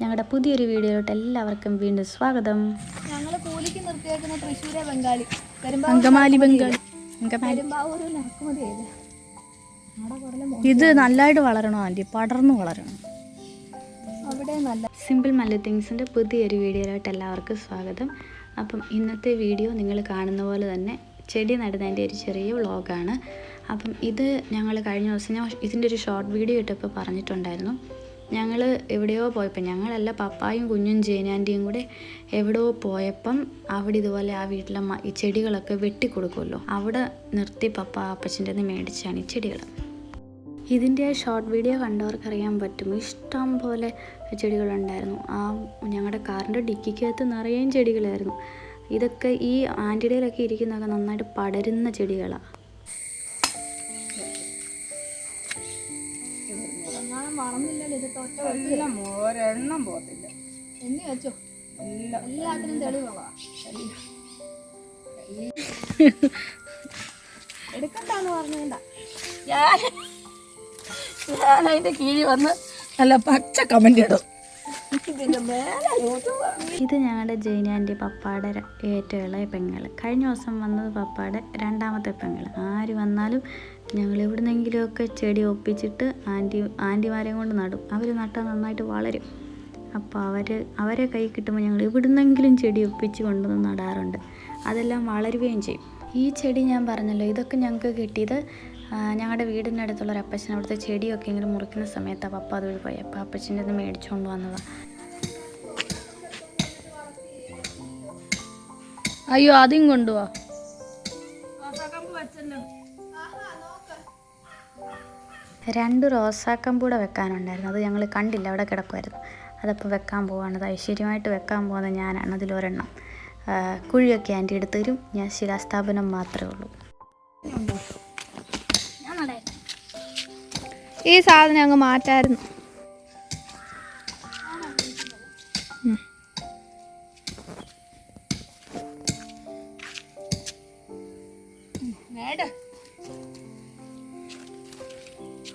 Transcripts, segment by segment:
ഞങ്ങളുടെ പുതിയൊരു വീഡിയോയിലോട്ട് എല്ലാവർക്കും വീണ്ടും സ്വാഗതം. ഞങ്ങൾ കൂലിക്ക് നിർത്തിയേക്കുന്ന തൃശ്ശൂരെ ബംഗാളി അങ്കമാലി ബംഗാളി ഇത് നല്ലതായിട്ട് വളരണോ ആൻറ്റി, പടർന്നു വളരണം. അവിടെ നല്ല സിമ്പിൾ മല്ലു തിങ്സിൻ്റെ പുതിയൊരു വീഡിയോയിലോട്ട് എല്ലാവർക്കും സ്വാഗതം. അപ്പം ഇന്നത്തെ വീഡിയോ നിങ്ങൾ കാണുന്ന പോലെ തന്നെ ചെടി നടുന്നതിൻ്റെ ഒരു ചെറിയ വ്ളോഗാണ്. അപ്പം ഇത് ഞങ്ങൾ കഴിഞ്ഞ ദിവസം ഞാൻ ഇതിൻ്റെ ഒരു ഷോർട്ട് വീഡിയോ ഇട്ടപ്പോൾ പറഞ്ഞിട്ടുണ്ടായിരുന്നു. ഞങ്ങൾ എവിടെയോ പോയപ്പോൾ, ഞങ്ങളല്ല പപ്പായും കുഞ്ഞും ജേനാൻ്റെയും കൂടെ എവിടെയോ പോയപ്പം അവിടെ ഇതുപോലെ ആ വീട്ടിലെ ഈ ചെടികളൊക്കെ വെട്ടിക്കൊടുക്കുമല്ലോ, അവിടെ നിർത്തി പപ്പ അപ്പച്ചൻ്റെ നിന്ന് മേടിച്ചാണ് ഈ ചെടികൾ. ഇതിൻ്റെ ഷോർട്ട് വീഡിയോ കണ്ടവർക്കറിയാൻ പറ്റും, ഇഷ്ടം പോലെ ചെടികളുണ്ടായിരുന്നു. ആ ഞങ്ങളുടെ കാറിൻ്റെ ഡിക്കിക്കകത്ത് നിറയെ ചെടികളായിരുന്നു. ഇതൊക്കെ ഈ ആൻറ്റിയുടെയിലൊക്കെ ഇരിക്കുന്നതൊക്കെ നന്നായിട്ട് പടരുന്ന ചെടികളാണ്. ഒരെണ്ണം പോകത്തില്ല എന്നെ വെച്ചോ, എല്ലാത്തിനും തെളിവാ. എടുക്കണ്ടെന്ന് പറഞ്ഞേണ്ട, ഞാൻ അതിന്റെ കീഴിൽ വന്ന് നല്ല പച്ച കമന്റ് ഇടും. ഇത് ഞങ്ങളുടെ ജൈനാൻ്റെ പപ്പായുടെ ഏറ്റവും ഇളയ പെങ്ങൾ. കഴിഞ്ഞ ദിവസം വന്നത് പപ്പായുടെ രണ്ടാമത്തെ പെങ്ങൾ. ആര് വന്നാലും ഞങ്ങൾ എവിടുന്നെങ്കിലുമൊക്കെ ചെടി ഒപ്പിച്ചിട്ട് ആൻറ്റിമാരെയും കൊണ്ട് നടും. അവർ നട്ടാൽ നന്നായിട്ട് വളരും. അപ്പോൾ അവരെ കൈ കിട്ടുമ്പോൾ ഞങ്ങൾ എവിടുന്നെങ്കിലും ചെടി ഒപ്പിച്ച് കൊണ്ടുവന്ന് നടാറുണ്ട്. അതെല്ലാം വളരുകയും ചെയ്യും. ഈ ചെടി ഞാൻ പറഞ്ഞല്ലോ, ഇതൊക്കെ ഞങ്ങൾക്ക് കിട്ടിയത് ഞങ്ങളുടെ വീടിൻ്റെ അടുത്തുള്ള ഒരു അപ്പച്ചൻ അവിടുത്തെ ചെടിയൊക്കെ ഇങ്ങനെ മുറിക്കുന്ന സമയത്താണ് പപ്പ അതുവഴി പോയി. അപ്പോൾ അപ്പച്ചൻ്റെ അത് മേടിച്ചുകൊണ്ട് വന്നതാണ്. അയ്യോ, അതും കൊണ്ടുപോവാ. രണ്ട് റോസാക്കമ്പൂടെ വെക്കാനുണ്ടായിരുന്നു. അത് ഞങ്ങൾ കണ്ടില്ല, അവിടെ കിടക്കുമായിരുന്നു. അതപ്പോൾ വെക്കാൻ പോവാണ്. അത് ഐശ്വര്യമായിട്ട് വെക്കാൻ പോകുന്നത് ഞാനാണ്. അതിലൊരെണ്ണം കുഴിയൊക്കെ ആൻറ്റി എടുത്ത് തരും. ഞാൻ ശിലാസ്ഥാപനം മാത്രമേ ഉള്ളൂ. ഈ സാധനം അങ്ങ് മാറ്റായിരുന്നു.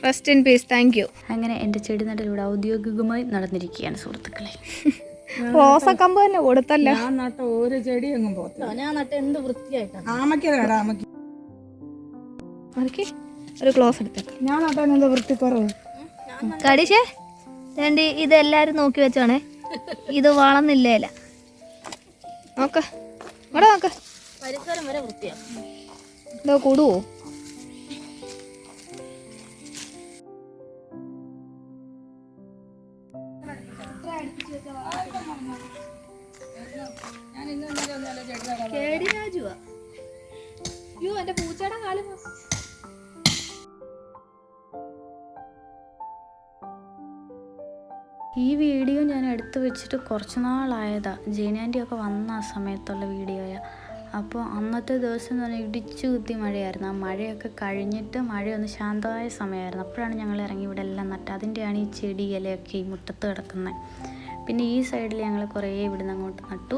Rest in peace, thank you. അങ്ങനെ എൻ്റെ ചെടി നടലിലൂടെ ഔദ്യോഗികമായി നടന്നിരിക്കുകയാണ് സുഹൃത്തുക്കളെ. റോസക്കമ്പ് തന്നെ കൊടുത്തല്ലോ. ഞാൻ നട്ട ഒരു ചെടി എങ്ങും പോകത്തില്ല. ഞാൻ നട്ട എന്ത് വൃത്തിയായിട്ടാണ്. ഒരു ക്ലോസ് എടുത്തേക്കാം. ഞാൻ നട്ടാൻ എന്താ വൃത്തിക്കുറവ്? കടിശേ രണ്ടി ഇതെല്ലാരും നോക്കി വെച്ചാണേ. ഇത് വളർന്നില്ലേല. നോക്ക ഇവിടെ നോക്ക, പരിസരം വരെ വൃത്തിയാക്കും. ഇതോ കൂടുവോ? എന്റെ പൂച്ചയുടെ കാലം ഈ വീഡിയോ ഞാൻ എടുത്തു വെച്ചിട്ട് കുറച്ച് നാളായതാണ്. ജേനാൻ്റിയൊക്കെ വന്ന ആ സമയത്തുള്ള വീഡിയോയാണ്. അപ്പോൾ അന്നത്തെ ദിവസം എന്ന് പറഞ്ഞാൽ ഇടിച്ചു കുത്തി മഴയായിരുന്നു. ആ മഴയൊക്കെ കഴിഞ്ഞിട്ട് മഴയൊന്ന് ശാന്തമായ സമയമായിരുന്നു. അപ്പോഴാണ് ഞങ്ങൾ ഇറങ്ങി ഇവിടെ എല്ലാം നട്ട്. അതിൻ്റെയാണ് ഈ ചെടി ഇലയൊക്കെ ഈ മുറ്റത്ത് കിടക്കുന്നത്. പിന്നെ ഈ സൈഡിൽ ഞങ്ങൾ കുറേ ഇവിടുന്ന് അങ്ങോട്ട് നട്ടു,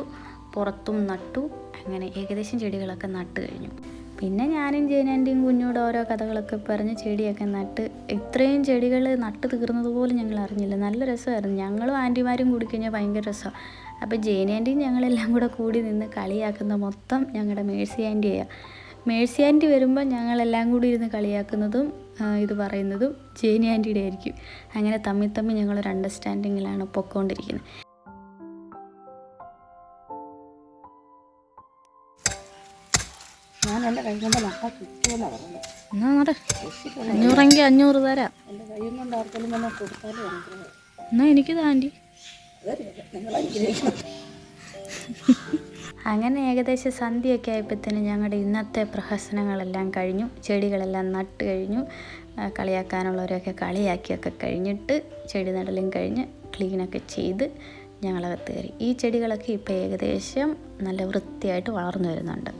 പുറത്തും നട്ടു. അങ്ങനെ ഏകദേശം ചെടികളൊക്കെ നട്ട് കഴിഞ്ഞു. പിന്നെ ഞാനും ജേനാൻ്റെയും കുഞ്ഞൂടെ ഓരോ കഥകളൊക്കെ പറഞ്ഞ് ചെടിയൊക്കെ നട്ട്. ഇത്രയും ചെടികൾ നട്ട് തീർന്നത് പോലും ഞങ്ങൾ അറിഞ്ഞില്ല. നല്ല രസമായിരുന്നു. ഞങ്ങളും ആൻറ്റിമാരും കൂടി കഴിഞ്ഞാൽ ഭയങ്കര രസമാണ്. അപ്പോൾ ജേനാൻ്റിയും ഞങ്ങളെല്ലാം കൂടെ കൂടി നിന്ന് കളിയാക്കുന്ന മൊത്തം ഞങ്ങളുടെ മേഴ്സി ആൻറ്റിയാണ്. മേഴ്സി ആൻറ്റി വരുമ്പോൾ ഞങ്ങളെല്ലാം കൂടി ഇരുന്ന് കളിയാക്കുന്നതും ഇത് പറയുന്നതും ജേനി ആൻറ്റിയുടെ ആയിരിക്കും. അങ്ങനെ തമ്മിൽ ഞങ്ങളൊരു അണ്ടർസ്റ്റാൻഡിങ്ങിലാണ് പൊയ്ക്കൊണ്ടിരിക്കുന്നത്. ഞാൻ എൻ്റെ കൈ കൊണ്ട് നട്ടാൽ കിട്ടുമല്ല പറഞ്ഞത്. എന്നാ നട 500 500 തരാം. എൻ്റെ കൈ കൊണ്ട് ആർക്കെങ്കിലും വന്നാൽ കൊടുത്താലും എന്നാ എനിക്ക് താണ്ടി. അങ്ങനെ ഏകദേശം സന്ധ്യയൊക്കെ ആയപ്പോഴത്തേനും ഞങ്ങളുടെ ഇന്നത്തെ പ്രഹസനങ്ങളെല്ലാം കഴിഞ്ഞു. ചെടികളെല്ലാം നട്ട് കഴിഞ്ഞു. കളിയാക്കാനുള്ളവരൊക്കെ കളിയാക്കിയൊക്കെ കഴിഞ്ഞിട്ട് ചെടി നടലും കഴിഞ്ഞ് ക്ലീനൊക്കെ ചെയ്ത് ഞങ്ങളകത്ത് കയറി. ഈ ചെടികളൊക്കെ ഇപ്പോൾ ഏകദേശം നല്ല വൃത്തിയായിട്ട് വളർന്നു വരുന്നുണ്ട്.